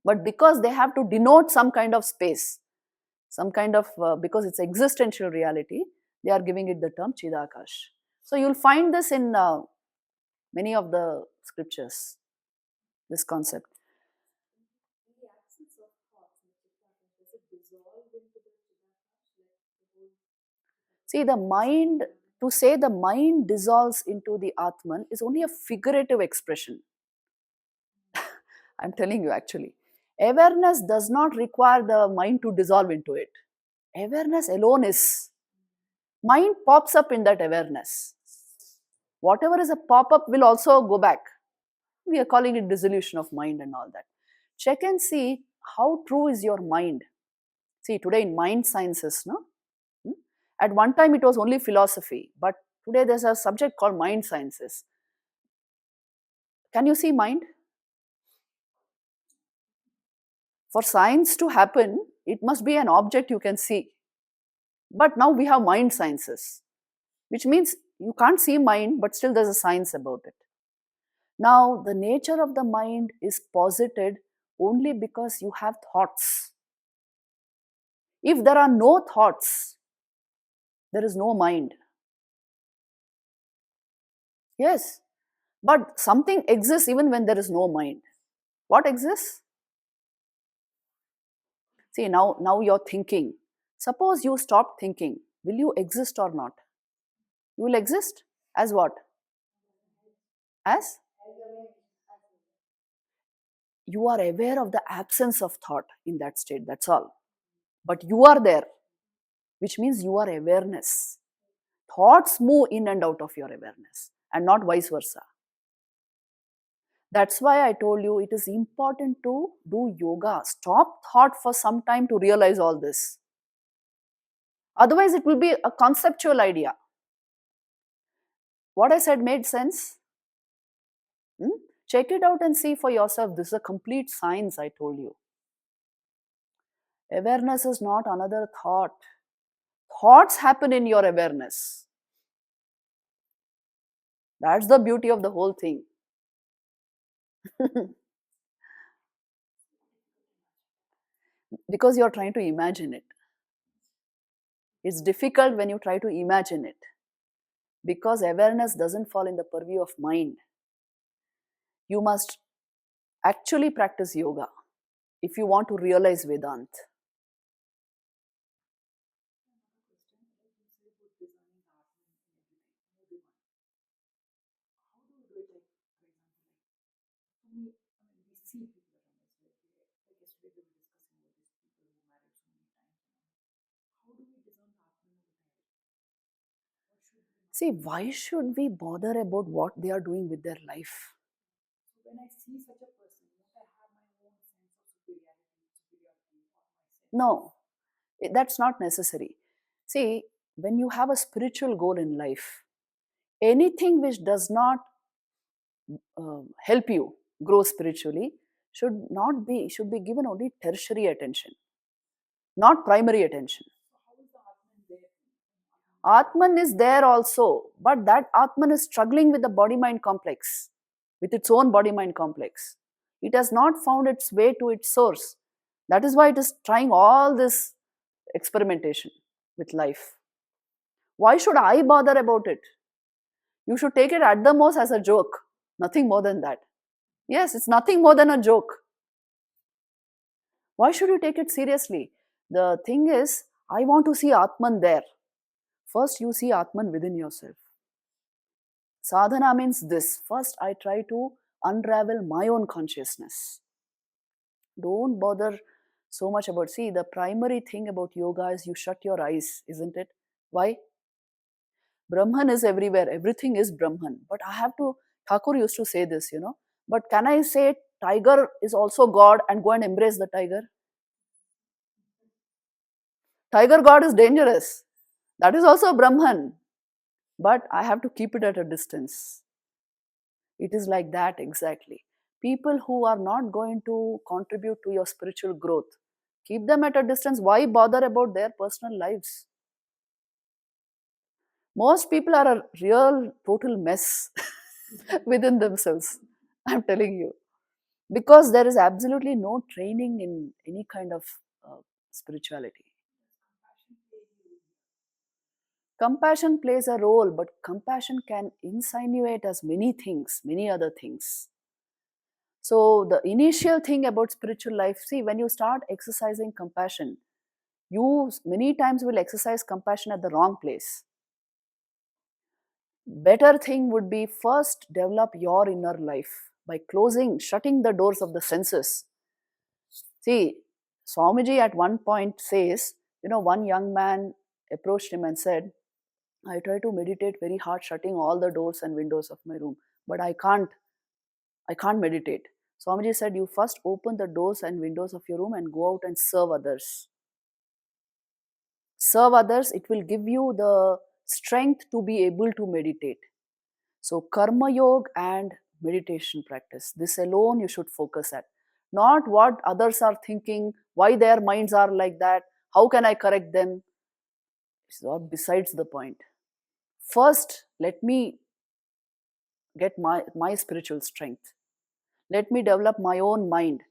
But because they have to denote some kind of space, some kind of, because it's existential reality, they are giving it the term Chidakash. So you'll find this in many of the scriptures, this concept. See, the mind, to say the mind dissolves into the Atman is only a figurative expression. I'm telling you actually. Awareness does not require the mind to dissolve into it. Awareness alone is. Mind pops up in that awareness. Whatever is a pop up will also go back. We are calling it dissolution of mind and all that. Check and see how true is your mind. See, today in mind sciences, no? At one time it was only philosophy, but today there's a subject called mind sciences. Can you see mind? For science to happen, it must be an object you can see. But now we have mind sciences, which means you can't see mind, but still there's a science about it. Now, the nature of the mind is posited only because you have thoughts. If there are no thoughts, there is no mind. Yes, but something exists even when there is no mind. What exists? See, now you're thinking. Suppose you stop thinking. Will you exist or not? You will exist as what? As? You are aware of the absence of thought in that state, that's all. But you are there, which means you are awareness. Thoughts move in and out of your awareness and not vice versa. That's why I told you it is important to do yoga. Stop thought for some time to realize all this. Otherwise, it will be a conceptual idea. What I said made sense? Check it out and see for yourself. This is a complete science, I told you. Awareness is not another thought. Thoughts happen in your awareness. That's the beauty of the whole thing. Because you're trying to imagine it. It's difficult when you try to imagine it. Because awareness doesn't fall in the purview of mind. You must actually practice yoga if you want to realize Vedanta. See, why should we bother about what they are doing with their life? When I see such a person, I have my own sense of superiority No, that's not necessary. See, when you have a spiritual goal in life, anything which does not help you grow spiritually should be given only tertiary attention, not primary attention. Atman is there also, but that Atman is struggling with the body-mind complex, with its own body-mind complex. It has not found its way to its source. That is why it is trying all this experimentation with life. Why should I bother about it? You should take it at the most as a joke, nothing more than that. Yes, it's nothing more than a joke. Why should you take it seriously? The thing is, I want to see Atman there. First, you see Atman within yourself. Sadhana means this. First, I try to unravel my own consciousness. Don't bother so much about, see, the primary thing about yoga is you shut your eyes, isn't it? Why? Brahman is everywhere, everything is Brahman. But I have to, Thakur used to say this, but can I say tiger is also God and go and embrace the tiger? Tiger God is dangerous. That is also Brahman. But I have to keep it at a distance. It is like that exactly. People who are not going to contribute to your spiritual growth, keep them at a distance. Why bother about their personal lives? Most people are a real total mess within themselves. I'm telling you. Because there is absolutely no training in any kind of spirituality. Compassion plays a role, but compassion can insinuate as many things, many other things. So, the initial thing about spiritual life, see, when you start exercising compassion, you many times will exercise compassion at the wrong place. Better thing would be first develop your inner life by shutting the doors of the senses. See, Swamiji at one point says, one young man approached him and said, I try to meditate very hard, shutting all the doors and windows of my room, but I can't meditate. Swamiji said, you first open the doors and windows of your room and go out and serve others. Serve others, it will give you the strength to be able to meditate. So, karma yoga and meditation practice, this alone you should focus at. Not what others are thinking, why their minds are like that, how can I correct them? It's all besides the point. First, let me get my spiritual strength. Let me develop my own mind.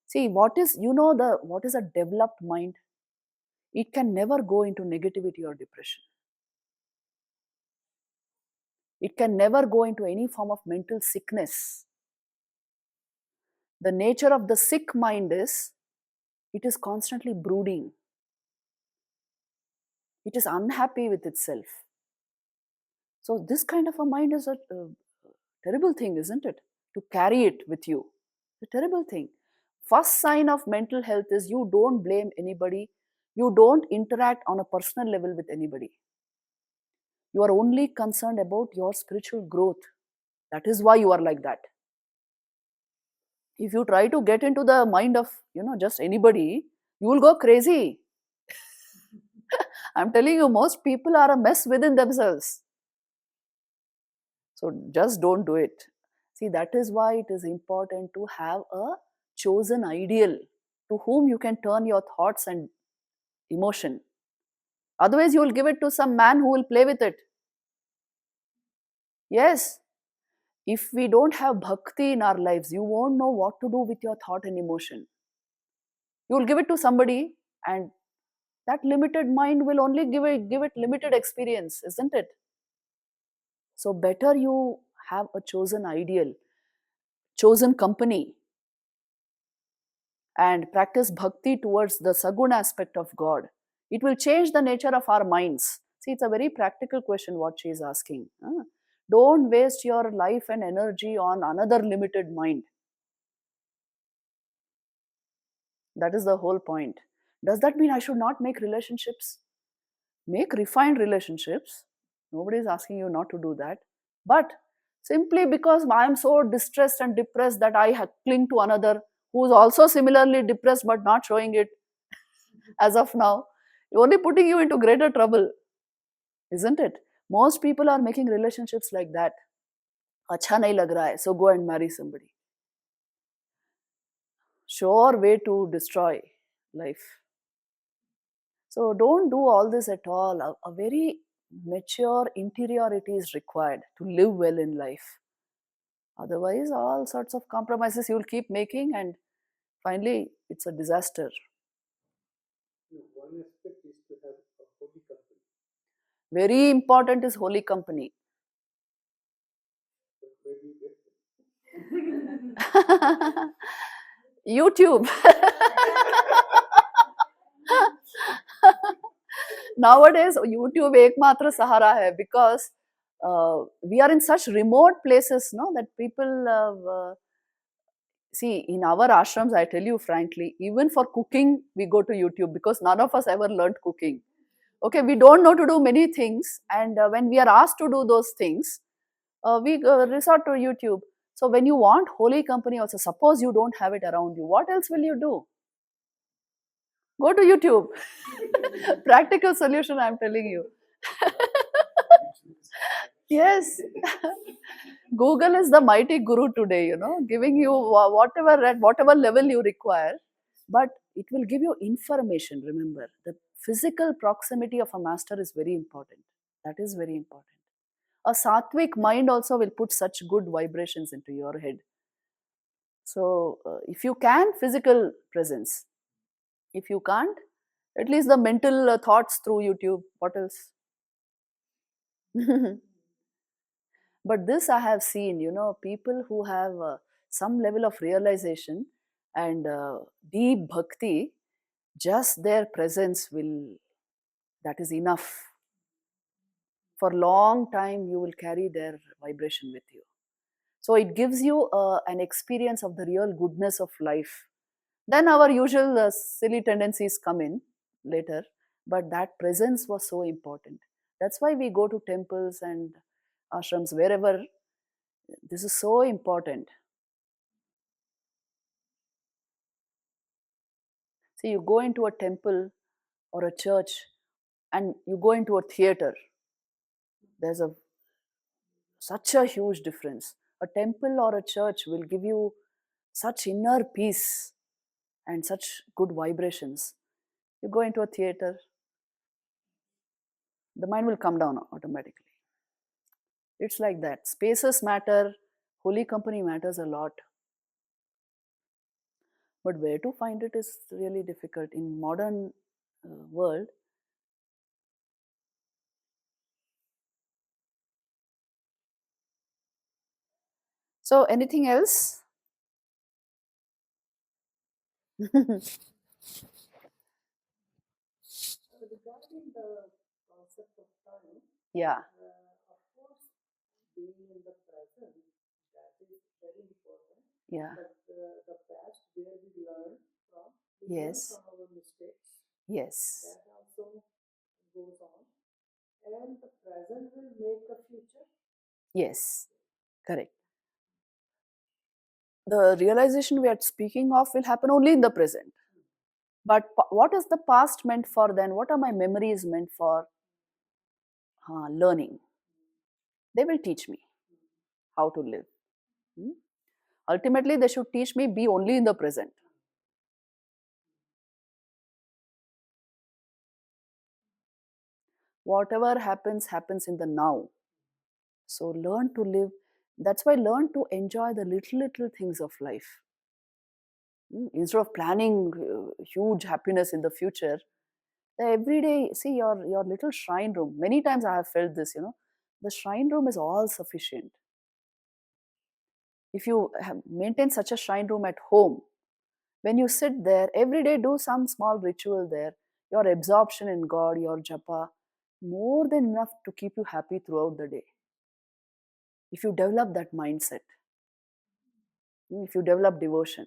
See, what is a developed mind? It can never go into negativity or depression. It can never go into any form of mental sickness. The nature of the sick mind is, it is constantly brooding. It is unhappy with itself. So this kind of a mind is a terrible thing, isn't it? To carry it with you. A terrible thing. First sign of mental health is you don't blame anybody. You don't interact on a personal level with anybody. You are only concerned about your spiritual growth. That is why you are like that. If you try to get into the mind of, just anybody, you will go crazy. I'm telling you, most people are a mess within themselves. So just don't do it. See, that is why it is important to have a chosen ideal to whom you can turn your thoughts and emotion. Otherwise, you will give it to some man who will play with it. Yes, if we don't have bhakti in our lives, you won't know what to do with your thought and emotion. You will give it to somebody, and that limited mind will only give it limited experience, isn't it? So better you have a chosen ideal, chosen company, and practice bhakti towards the saguna aspect of God. It will change the nature of our minds. See, it's a very practical question what she is asking. Don't waste your life and energy on another limited mind. That is the whole point. Does that mean I should not make relationships? Make refined relationships. Nobody is asking you not to do that. But simply because I am so distressed and depressed that I cling to another who is also similarly depressed but not showing it as of now, only putting you into greater trouble, isn't it? Most people are making relationships like that. Acha nahi lag raha hai, so go and marry somebody. Sure way to destroy life. So don't do all this at all. A very mature interiority is required to live well in life. Otherwise, all sorts of compromises you will keep making, and finally, it's a disaster. One aspect is to have a holy company. Very important is holy company. But where do you get them? YouTube. Nowadays, YouTube एकमात्र सहारा है, because we are in such remote places, no, that people see, in our ashrams, I tell you frankly, even for cooking, we go to YouTube because none of us ever learned cooking. Okay, we don't know to do many things, and when we are asked to do those things, we resort to YouTube. So when you want holy company, also suppose you don't have it around you, what else will you do? Go to YouTube. Practical solution, I'm telling you. Yes. Google is the mighty guru today, giving you whatever at whatever level you require, but it will give you information. Remember, the physical proximity of a master is very important. That is very important. A sattvic mind also will put such good vibrations into your head. So, if you can, physical presence. If you can't, at least the mental thoughts through YouTube. What else? But this I have seen, people who have some level of realization and deep bhakti, just their presence will, that is enough. For long time, you will carry their vibration with you. So it gives you an experience of the real goodness of life. Then our usual silly tendencies come in later, but that presence was so important. That's why we go to temples and ashrams, wherever. This is so important. See, you go into a temple or a church and you go into a theater. There's a such a huge difference. A temple or a church will give you such inner peace and such good vibrations. You go into a theater, the mind will come down automatically. It's like that. Spaces matter, holy company matters a lot. But where to find it is really difficult in modern world. So anything else? Regarding the concept of time, Yeah. of course, being in the present, that is very important. Yeah. But the past, where we learn from, Yes. our mistakes, Yes. that also goes on. And the present will make the future. Yes. Correct. The realization we are speaking of will happen only in the present. But what is the past meant for then? What are my memories meant for? Learning. They will teach me how to live. Hmm? Ultimately, they should teach me be only in the present. Whatever happens, happens in the now. So learn to live. That's why learn to enjoy the little things of life. Instead of planning huge happiness in the future, every day, see your little shrine room. Many times I have felt this, the shrine room is all sufficient. If you maintain such a shrine room at home, when you sit there every day, do some small ritual there, your absorption in God, your japa, more than enough to keep you happy throughout the day. If you develop that mindset, if you develop devotion,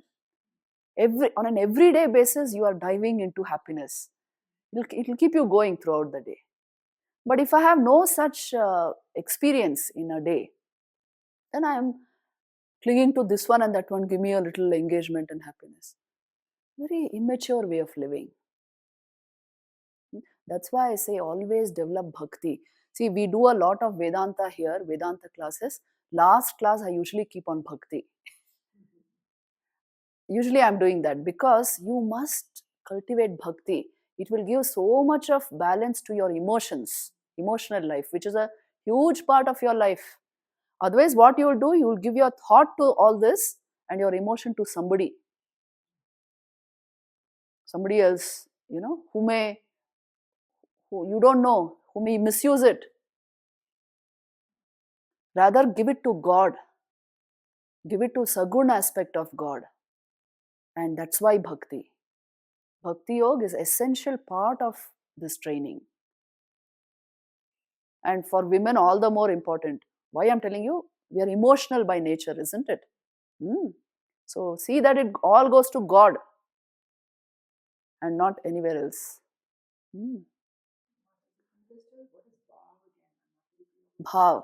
on an everyday basis, you are diving into happiness. It'll keep you going throughout the day. But if I have no such experience in a day, then I am clinging to this one and that one, give me a little engagement and happiness. Very immature way of living. That's why I say always develop bhakti. See, we do a lot of Vedanta here, Vedanta classes. Last class, I usually keep on bhakti. Usually, I'm doing that because you must cultivate bhakti. It will give so much of balance to your emotions, emotional life, which is a huge part of your life. Otherwise, what you will do, you will give your thought to all this and your emotion to somebody else, who you don't know, who may misuse it. Rather, give it to God. Give it to Sagun aspect of God. And that's why bhakti. Bhakti yoga is essential part of this training. And for women, all the more important. Why I'm telling you? We are emotional by nature, isn't it? Hmm. So see that it all goes to God and not anywhere else. Hmm. Understood what is bhav again? Bhav.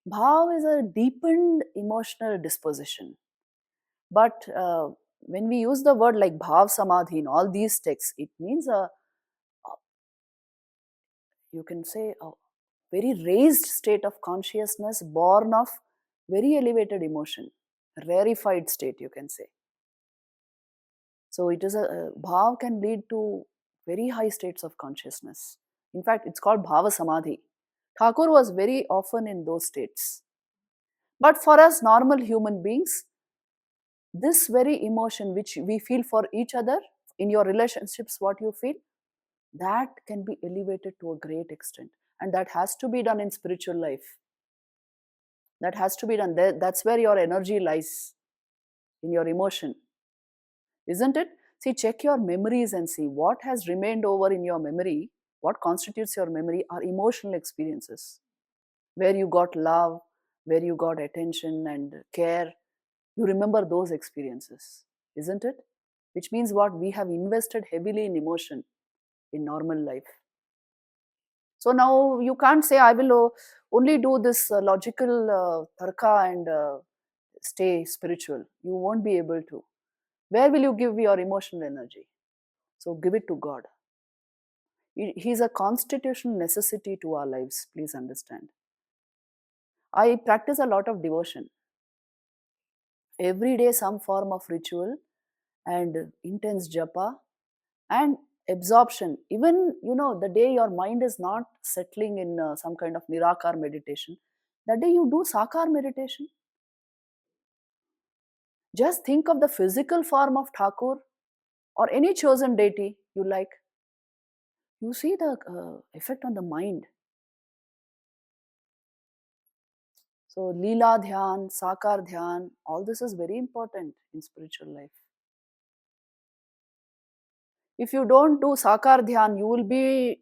Bhav is a deepened emotional disposition. But when we use the word like bhav samadhi in all these texts, it means you can say a very raised state of consciousness born of very elevated emotion, rarefied state, you can say. So it is a bhav can lead to very high states of consciousness. In fact, it's called bhava samadhi. Thakur was very often in those states. But for us normal human beings, this very emotion which we feel for each other in your relationships, what you feel, that can be elevated to a great extent. And that has to be done in spiritual life. That has to be done. That's where your energy lies, in your emotion. Isn't it? See, check your memories and see what has remained over in your memory, what constitutes your memory are emotional experiences. Where you got love, where you got attention and care, you remember those experiences, isn't it? Which means what? We have invested heavily in emotion in normal life. So now you can't say, I will only do this logical tarka and stay spiritual. You won't be able to. Where will you give your emotional energy? So give it to God. He's a constitutional necessity to our lives, please understand. I practice a lot of devotion. Every day, some form of ritual and intense japa and absorption. Even, the day your mind is not settling in some kind of nirakar meditation, that day you do sakar meditation. Just think of the physical form of Thakur or any chosen deity you like. You see the effect on the mind. So, Leela Dhyan, Sakar Dhyan, all this is very important in spiritual life. If you don't do Sakar Dhyan, you will be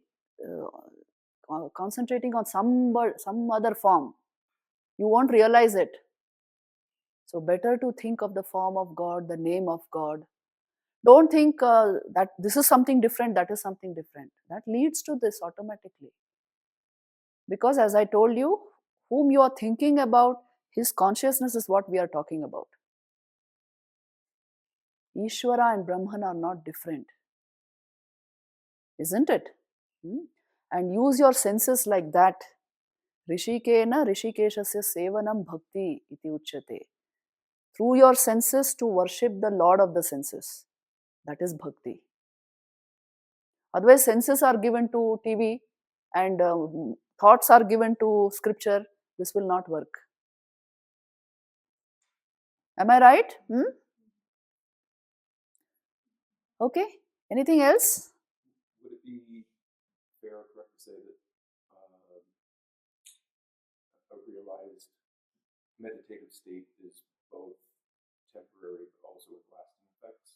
concentrating on some other form. You won't realize it. So, better to think of the form of God, the name of God. Don't think that this is something different, that is something different. That leads to this automatically. Because, as I told you, whom you are thinking about, his consciousness is what we are talking about. Ishvara and Brahman are not different, isn't it? Hmm? And use your senses like that. Rishikena Rishikeshasya Sevanam Bhakti iti uchyate. Through your senses to worship the Lord of the senses. That is bhakti. Otherwise, senses are given to TV and thoughts are given to scripture. This will not work. Am I right? Hmm? Okay. Anything else? Would it be fair or correct to say that a realized meditative state is both temporary but also with lasting effects?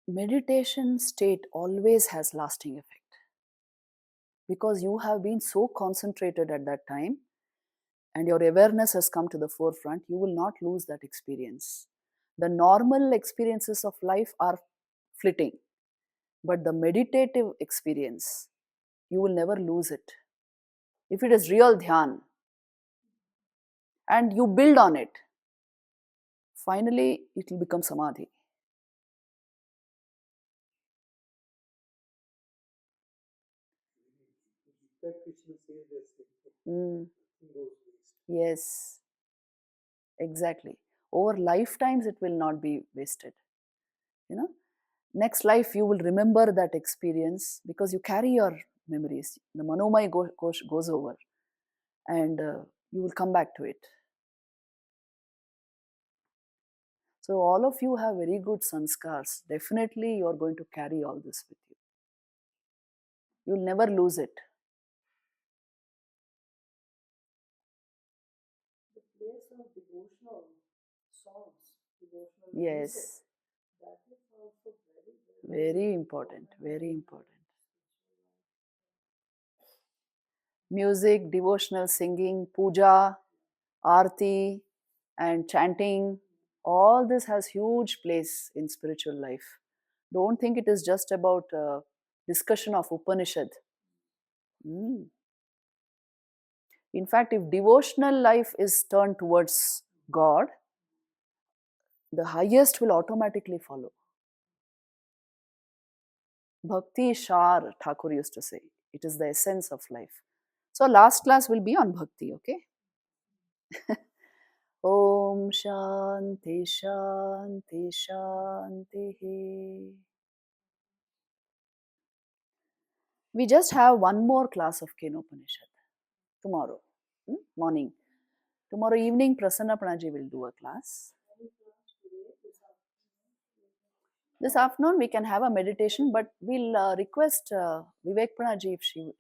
Meditation state always has lasting effect because you have been so concentrated at that time and your awareness has come to the forefront. You will not lose that experience. The normal experiences of life are fleeting, but the meditative experience, you will never lose it. If it is real dhyan and you build on it, finally it will become samadhi. That Krishna says this Mm, thing goes waste. yes, exactly. Over lifetimes, it will not be wasted. You know, next life you will remember that experience because you carry your memories. The manomai goes over, and you will come back to it. So all of you have very good sanskars. Definitely, you are going to carry all this with you. You'll never lose it. The place of devotional songs, devotional music, Yes, that is also very, very very important. Very important. Music, devotional singing, puja, arti, and chanting, all this has huge place in spiritual life. Don't think it is just about discussion of Upanishad. Mm. In fact, if devotional life is turned towards God, the highest will automatically follow. Bhakti Shar, Thakur used to say. It is the essence of life. So, last class will be on bhakti, okay? Om Shanti Shanti Shanti. We just have one more class of Kenopanishad tomorrow morning. Tomorrow evening, Prasanna Pranaji will do a class. This afternoon, we can have a meditation, but we'll request Vivek Pranaji if she